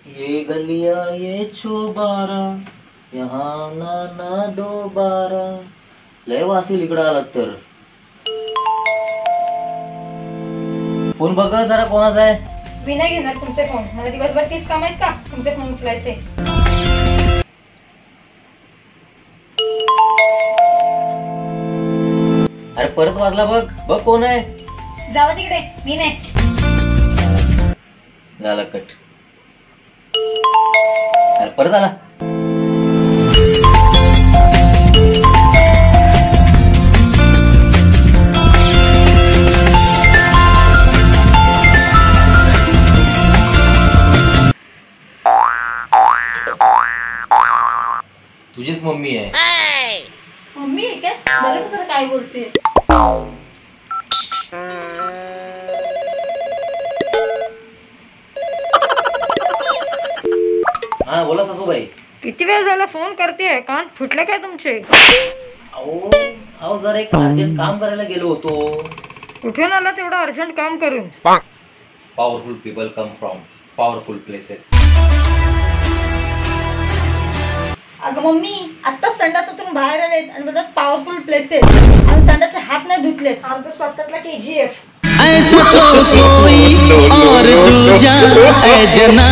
ये गलियां ये चौबारा यहाँ ना दोबारा. लय वासी इकडं आलात तर. फोन बघा जरा कोणाचा आहे. मी नाही घेणार तुमचे फोन. मला दिवसभर तीच काम आहेत का तुमचे फोन उचलायचे. अरे परत वाजला बघ. बघ कोण आहे. जावा तिकडे. मी नाही. झाला कट. अरे परत आला. तुझीच मम्मी आहे. मम्मी आहे काय? मला कसं काय बोलते. हा बोला सासूबाई. किती वेळ झाला फोन करते. कान फुटले काय तुमचे. अहो जरा एक अर्जंट काम करायला गेलो होतो. कुठून आला तेवढं अर्जंट काम करून. Powerful people come from powerful places. अगं मम्मी आत्ताच संडासातून बाहेर आलेत आणि बोलतात पॉवरफुल प्लेसेस. आणि संडाचे हात नाही धुतलेत. आमचं स्वस्तातला KGF. ऐसा तो कोई और दूजा है जना